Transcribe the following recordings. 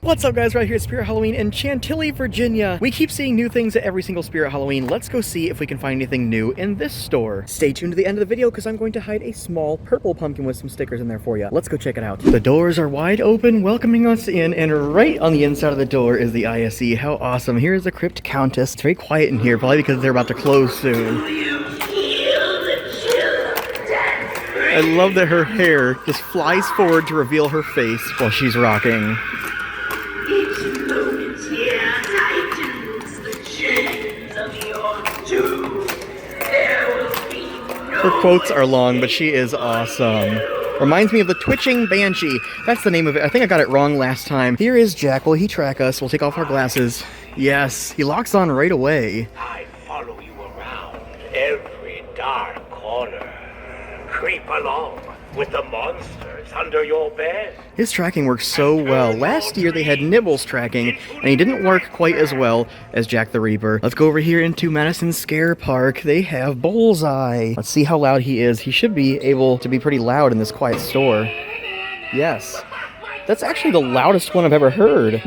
What's up, guys? Right here at Spirit Halloween in Chantilly, Virginia. We keep seeing new things at every single Spirit Halloween. Let's go see if we can find anything new in this store. Stay tuned to the end of the video because I'm going to hide a small purple pumpkin with some stickers in there for you. Let's go check it out. The doors are wide open, welcoming us in, and right on the inside of the door is the ISE. How awesome. Here is the Crypt Countess. It's very quiet in here, probably because they're about to close soon. I love that her hair just flies forward to reveal her face while she's rocking. Her quotes are long, but she is awesome. Reminds me of the Twitching Banshee. That's the name of it. I think I got it wrong last time. Here is Jack. Will he track us? We'll take off our glasses. Yes, he locks on right away. I follow you around every dark corner. Creep along with the monsters under your bed. His tracking works so well. Last year they had Nibbles tracking, and he didn't work quite as well as Jack the Reaper. Let's go over here into Madison Scare Park. They have Bullseye. Let's see how loud he is. He should be able to be pretty loud in this quiet store. Yes. That's actually the loudest one I've ever heard.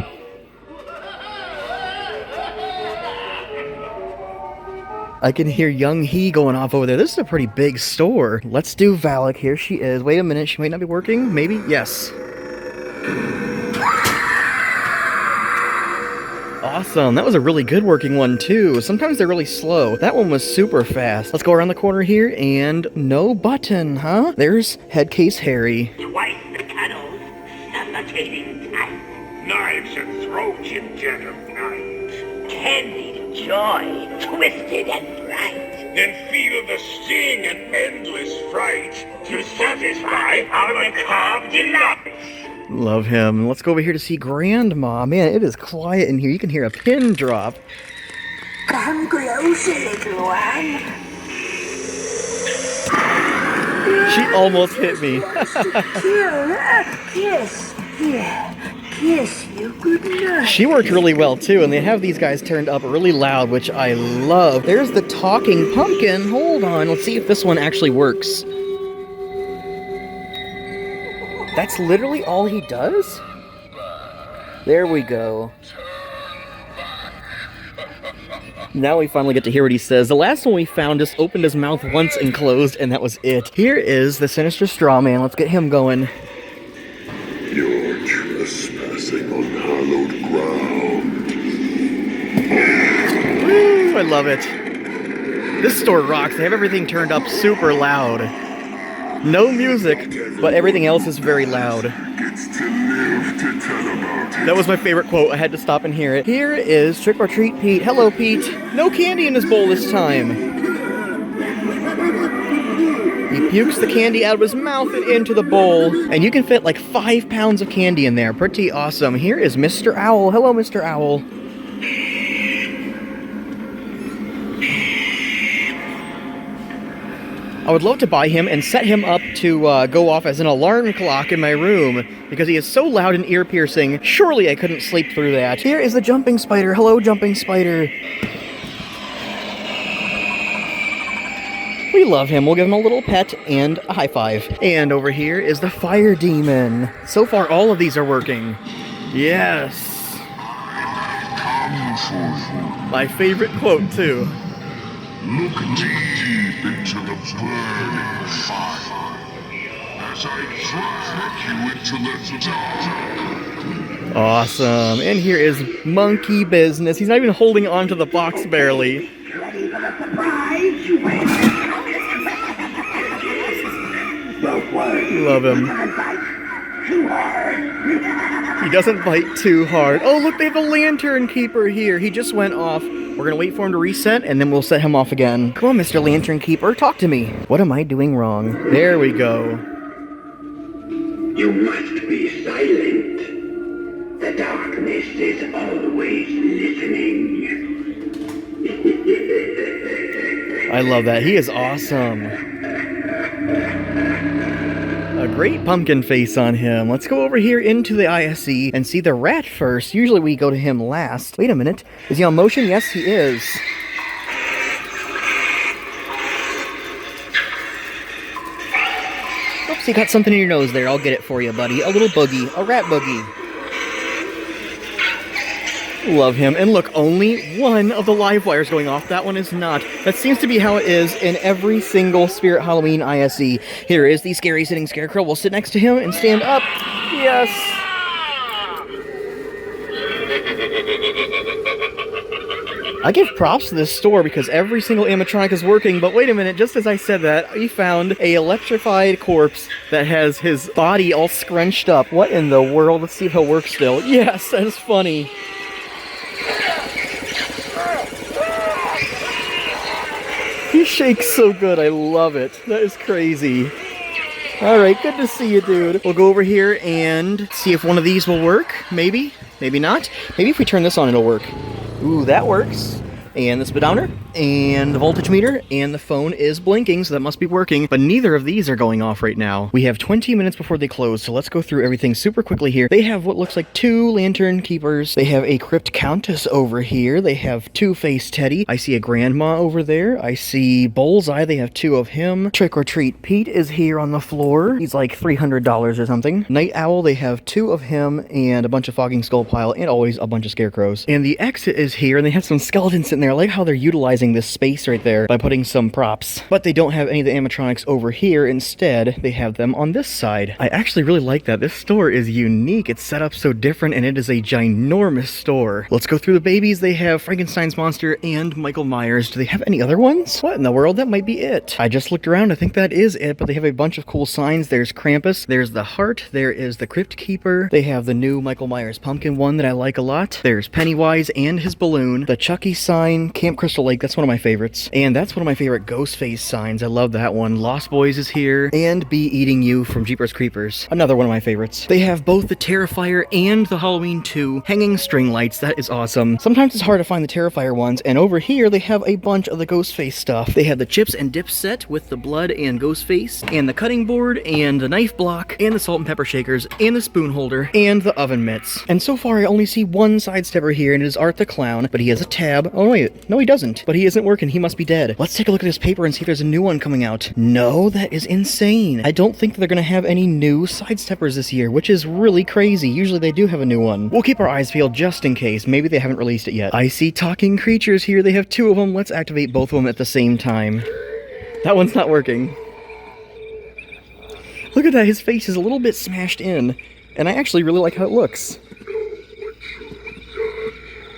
I can hear Young He going off over there. This is a pretty big store. Let's do Valak. Here she is. Wait a minute. She might not be working. Maybe? Yes. Awesome. That was a really good working one, too. Sometimes they're really slow. That one was super fast. Let's go around the corner here, and no button, huh? There's Headcase Harry. Twice the cuddles, suffocating tight. Knives and throats in dead of night. Candied joy, twisted and bright. Then feel the sting and endless fright to satisfy our macabre delights. Love him. Let's go over here to see Grandma. Man, it is quiet in here. You can hear a pin drop. Come closer, little one. She almost hit me. Kiss. Yeah. Kiss you good night. She worked really well too, and they have these guys turned up really loud, which I love. There's the talking pumpkin. Hold on, let's see if this one actually works. That's literally all he does? There we go. Now we finally get to hear what he says. The last one we found just opened his mouth once and closed, and that was it. Here is the Sinister Straw Man. Let's get him going. You're trespassing on hallowed ground. Woo, I love it. This store rocks. They have everything turned up super loud. No music, but everything else is very loud. That was my favorite quote. I had to stop and hear it. Here is Trick or Treat Pete. Hello, Pete. No candy in his bowl this time. He pukes the candy out of his mouth and into the bowl, and you can fit like 5 pounds of candy in there. Pretty awesome. Here is Mr. Owl. Hello, Mr. Owl. I would love to buy him and set him up to go off as an alarm clock in my room because he is so loud and ear-piercing. Surely I couldn't sleep through that. Here is the Jumping Spider. Hello, Jumping Spider. We love him. We'll give him a little pet and a high five. And over here is the Fire Demon. So far, all of these are working. Yes. My favorite quote, too. Look deep into the burning fire as I drag you into the dark. Awesome. And here is Monkey Business. He's not even holding on to the box barely. Ready for the surprise? Love him. He doesn't bite too hard. Oh, look, they have a Lantern Keeper here. He just went off. We're going to wait for him to reset, and then we'll set him off again. Come on, Mr. Lantern Keeper, talk to me. What am I doing wrong? There we go. You must be silent. The darkness is always listening. I love that. He is awesome. A great pumpkin face on him. Let's go over here into the ISE and see the rat first. Usually we go to him last. Wait a minute. Is he on motion? Yes, he is. Oops, you got something in your nose there. I'll get it for you, buddy. A little boogie. A rat boogie. Love him. And look, only one of the live wires going off. That one is not. That seems to be how it is in every single Spirit Halloween ISE. Here is the scary sitting scarecrow. We'll sit next to him and stand up. Yes. I give props to this store because every single animatronic is working, but wait a minute, just as I said that, we found a electrified corpse that has his body all scrunched up. What in the world? Let's see if he'll work still. Yes, that is funny. He shakes so good, I love it. That is crazy. Alright, good to see you, dude. We'll go over here and see if one of these will work. Maybe, maybe not. Maybe if we turn this on, it'll work. Ooh, that works. And the speedometer, and the voltage meter, and the phone is blinking, so that must be working, but neither of these are going off right now. We have 20 minutes before they close, so let's go through everything super quickly here. They have what looks like 2 lantern keepers. They have a crypt countess over here. They have 2-face Teddy. I see a grandma over there. I see Bullseye. They have 2 of him. Trick or Treat Pete is here on the floor. He's like $300 or something. Night Owl, they have 2 of him, and a bunch of Fogging Skull Pile, and always a bunch of scarecrows. And the exit is here, and they have some skeletons sitting there. I like how they're utilizing this space right there by putting some props. But they don't have any of the animatronics over here. Instead, they have them on this side. I actually really like that. This store is unique. It's set up so different, and it is a ginormous store. Let's go through the babies. They have Frankenstein's monster and Michael Myers. Do they have any other ones? What in the world? That might be it. I just looked around. I think that is it, but they have a bunch of cool signs. There's Krampus. There's the heart. There is the Crypt Keeper. They have the new Michael Myers pumpkin one that I like a lot. There's Pennywise and his balloon. The Chucky sign. Camp Crystal Lake, that's one of my favorites. And that's one of my favorite Ghostface signs. I love that one. Lost Boys is here. And Be Eating You from Jeepers Creepers. Another one of my favorites. They have both the Terrifier and the Halloween 2 hanging string lights. That is awesome. Sometimes it's hard to find the Terrifier ones. And over here, they have a bunch of the Ghostface stuff. They have the chips and dip set with the blood and Ghostface, and the cutting board, and the knife block, and the salt and pepper shakers, and the spoon holder, and the oven mitts. And so far, I only see one sidestepper here, and it is Art the Clown, but he has a tab. Oh, wait. No, he doesn't. But he isn't working. He must be dead. Let's take a look at this paper and see if there's a new one coming out. No, that is insane. I don't think they're going to have any new sidesteppers this year, which is really crazy. Usually they do have a new one. We'll keep our eyes peeled just in case. Maybe they haven't released it yet. I see talking creatures here. They have 2 of them. Let's activate both of them at the same time. That one's not working. Look at that. His face is a little bit smashed in, and I actually really like how it looks.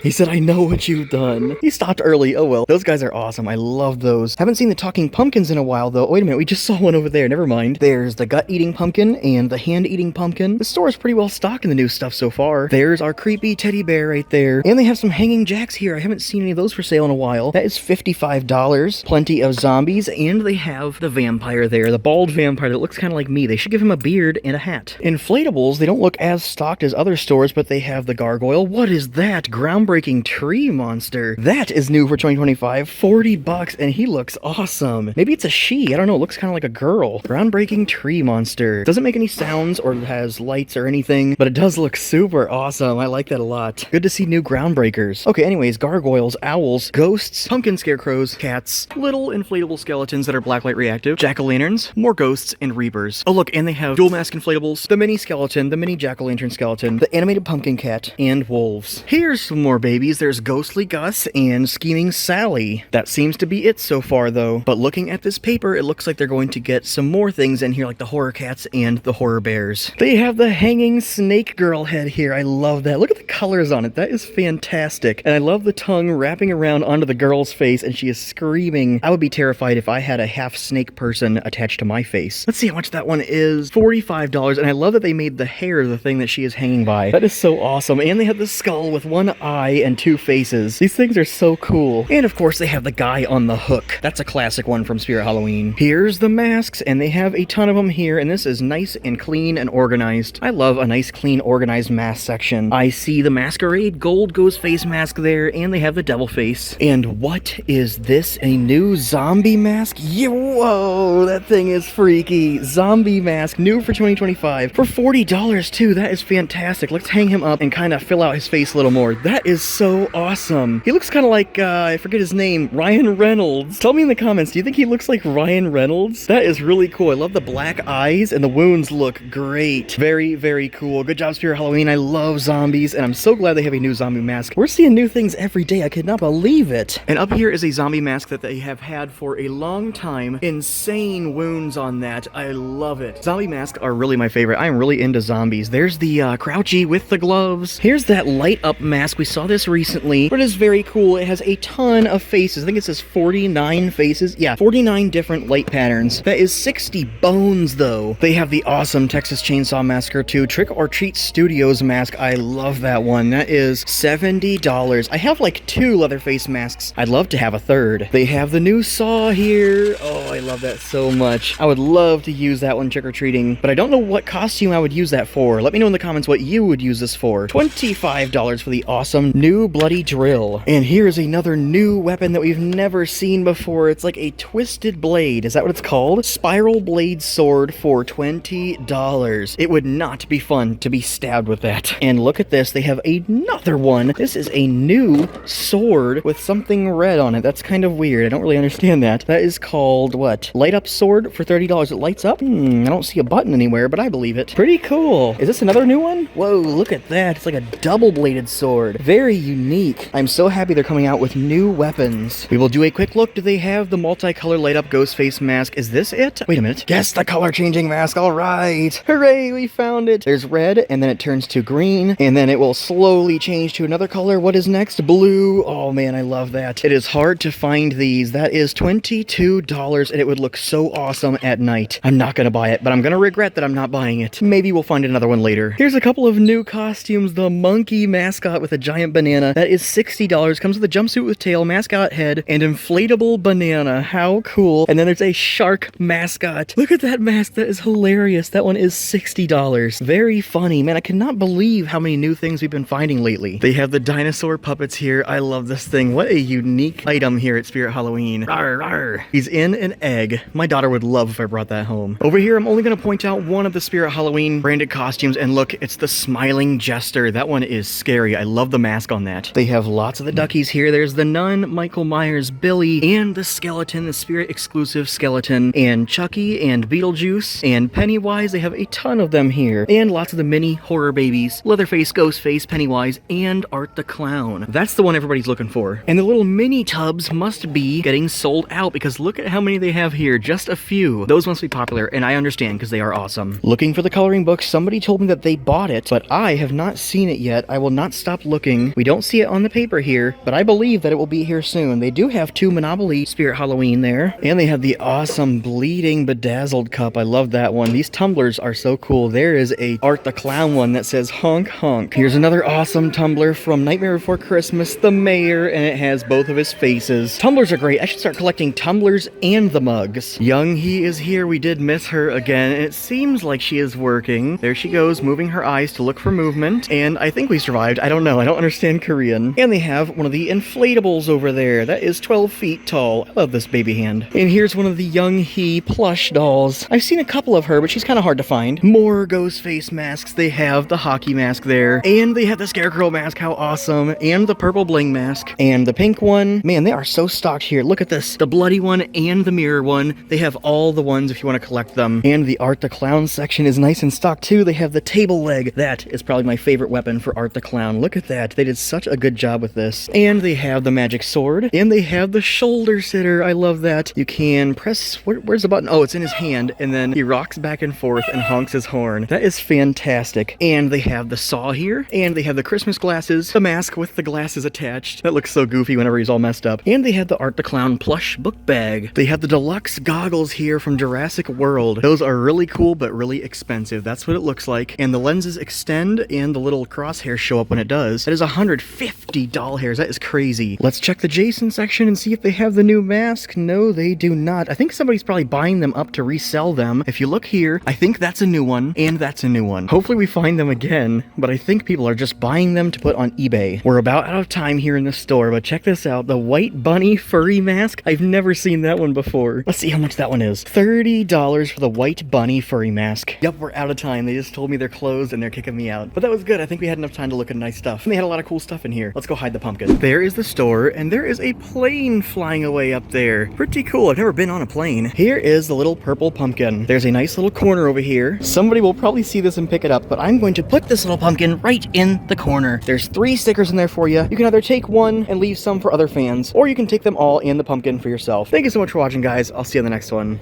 He said, I know what you've done. He stopped early. Oh well. Those guys are awesome. I love those. Haven't seen the talking pumpkins in a while though. Wait a minute. We just saw one over there. Never mind. There's the gut-eating pumpkin and the hand-eating pumpkin. The store is pretty well stocked in the new stuff so far. There's our creepy teddy bear right there. And they have some hanging jacks here. I haven't seen any of those for sale in a while. That is $55. Plenty of zombies. And they have the vampire there. The bald vampire that looks kind of like me. They should give him a beard and a hat. Inflatables, they don't look as stocked as other stores, but they have the gargoyle. What is that? Groundbreaking tree monster. That is new for 2025. $40 and he looks awesome. Maybe it's a she. I don't know. It looks kind of like a girl. Groundbreaking tree monster. Doesn't make any sounds or has lights or anything, but it does look super awesome. I like that a lot. Good to see new groundbreakers. Okay, anyways, gargoyles, owls, ghosts, pumpkin scarecrows, cats, little inflatable skeletons that are blacklight reactive, jack-o'-lanterns, more ghosts, and reapers. Oh look, and they have dual mask inflatables, the mini skeleton, the mini jack-o'-lantern skeleton, the animated pumpkin cat, and wolves. Here's some more babies. There's Ghostly Gus and Scheming Sally. That seems to be it so far though. But looking at this paper, it looks like they're going to get some more things in here like the horror cats and the horror bears. They have the hanging snake girl head here. I love that. Look at the colors on it. That is fantastic. And I love the tongue wrapping around onto the girl's face and she is screaming. I would be terrified if I had a half snake person attached to my face. Let's see how much that one is. $45. And I love that they made the hair the thing that she is hanging by. That is so awesome. And they have the skull with one eye and 2 faces. These things are so cool. And of course they have the guy on the hook. That's a classic one from Spirit Halloween. Here's the masks and they have a ton of them here and this is nice and clean and organized. I love a nice clean organized mask section. I see the Masquerade gold ghost face mask there and they have the devil face. And what is this? A new zombie mask? Yeah, whoa, that thing is freaky. Zombie mask, new for 2025 for $40 too. That is fantastic. Let's hang him up and kind of fill out his face a little more. That is is so awesome. He looks kind of like, I forget his name, Ryan Reynolds. Tell me in the comments, do you think he looks like Ryan Reynolds? That is really cool. I love the black eyes and the wounds look great. Very, very cool. Good job, Spirit Halloween. I love zombies and I'm so glad they have a new zombie mask. We're seeing new things every day. I could not believe it. And up here is a zombie mask that they have had for a long time. Insane wounds on that. I love it. Zombie masks are really my favorite. I'm really into zombies. There's the Crouchy with the gloves. Here's that light up mask. We saw this recently, but it is very cool. It has a ton of faces. I think it says 49 faces. Yeah, 49 different light patterns. That is 60 bones though. They have the awesome Texas Chainsaw Massacre 2 Trick or Treat Studios mask. I love that one. That is $70. I have like 2 Leatherface masks. I'd love to have a third. They have the new Saw here. Oh, I love that so much. I would love to use that one trick-or-treating, but I don't know what costume I would use that for. Let me know in the comments what you would use this for. $25 for the awesome new bloody drill. And here's another new weapon that we've never seen before. It's like a twisted blade. Is that what it's called? Spiral blade sword for $20. It would not be fun to be stabbed with that. And look at this. They have another one. This is a new sword with something red on it. That's kind of weird. I don't really understand that. That is called what? Light up sword for $30. It lights up? I don't see a button anywhere, but I believe it. Pretty cool. Is this another new one? Whoa, look at that. It's like a double-bladed sword. Very unique. I'm so happy they're coming out with new weapons. We will do a quick look. Do they have the multicolor light-up ghost face mask? Is this it? Wait a minute. Guess the color-changing mask. All right. Hooray, we found it. There's red, and then it turns to green, and then it will slowly change to another color. What is next? Blue. Oh, man, I love that. It is hard to find these. That is $22, and it would look so awesome at night. I'm not gonna buy it, but I'm gonna regret that I'm not buying it. Maybe we'll find another one later. Here's a couple of new costumes. The monkey mascot with a giant banana. That is $60. Comes with a jumpsuit with tail, mascot head, and inflatable banana. How cool. And then there's a shark mascot. Look at that mask. That is hilarious. That one is $60. Very funny. Man, I cannot believe how many new things we've been finding lately. They have the dinosaur puppets here. I love this thing. What a unique item here at Spirit Halloween. Rawr, rawr. He's in an egg. My daughter would love if I brought that home. Over here, I'm only going to point out one of the Spirit Halloween branded costumes, and look, it's the Smiling Jester. That one is scary. I love the mask on that. They have lots of the duckies here. There's the Nun, Michael Myers, Billy, and the skeleton, the Spirit exclusive skeleton, and Chucky, and Beetlejuice, and Pennywise. They have a ton of them here, and lots of the mini horror babies, Leatherface, Ghostface, Pennywise, and Art the Clown. That's the one everybody's looking for. And the little mini tubs must be getting sold out because look at how many they have here. Just a few. Those must be popular, and I understand because they are awesome. Looking for the coloring book. Somebody told me that they bought it, but I have not seen it yet. I will not stop looking. We don't see it on the paper here, but I believe that it will be here soon. They do have 2 Monopoly Spirit Halloween there, and they have the awesome bleeding bedazzled cup. I love that one. These tumblers are so cool. There is a Art the Clown one that says honk honk. Here's another awesome tumbler from Nightmare Before Christmas, the mayor, and it has both of his faces. Tumblers are great. I should start collecting tumblers and the mugs. Young He is here. We did miss her again, and it seems like she is working. There she goes, moving her eyes to look for movement, and I think we survived. I don't know. I don't understand Korean. And they have one of the inflatables over there. That is 12 feet tall. I love this baby hand. And here's one of the Young He plush dolls. I've seen a couple of her, but she's kind of hard to find. More ghost face masks. They have the hockey mask there, and they have the scarecrow mask. How awesome. And the purple bling mask, and the pink one. Man, they are so stocked here. Look at this. The bloody one and the mirror one. They have all the ones if you want to collect them. And the Art the Clown section is nice and stocked too. They have the table leg. That is probably my favorite weapon for Art the Clown. Look at that. They did such a good job with this. And they have the magic sword, and they have the shoulder sitter. I love that. You can press, where's the button? Oh, it's in his hand, and then he rocks back and forth and honks his horn. That is fantastic. And they have the saw here, and they have the Christmas glasses, the mask with the glasses attached. That looks so goofy whenever he's all messed up. And they have the Art the Clown plush book bag. They have the deluxe goggles here from Jurassic World. Those are really cool, but really expensive. That's what it looks like. And the lenses extend, and the little crosshairs show up when it does. That is 150 doll hairs. That is crazy. Let's check the Jason section and see if they have the new mask. No, they do not. I think somebody's probably buying them up to resell them. If you look here, I think that's a new one, and that's a new one. Hopefully we find them again, but I think people are just buying them to put on eBay. We're about out of time here in the store, but check this out. The white bunny furry mask. I've never seen that one before. Let's see how much that one is. $30 for the white bunny furry mask. Yep, we're out of time. They just told me they're closed and they're kicking me out. But that was good. I think we had enough time to look at nice stuff. And they had a lot of cool stuff in here. Let's go hide the pumpkin. There is the store, and there is a plane flying away up there. Pretty cool. I've never been on a plane. Here is the little purple pumpkin. There's a nice little corner over here. Somebody will probably see this and pick it up, but I'm going to put this little pumpkin right in the corner. There's 3 stickers in there for you. You can either take one and leave some for other fans, or you can take them all in the pumpkin for yourself. Thank you so much for watching, guys. I'll see you in the next one.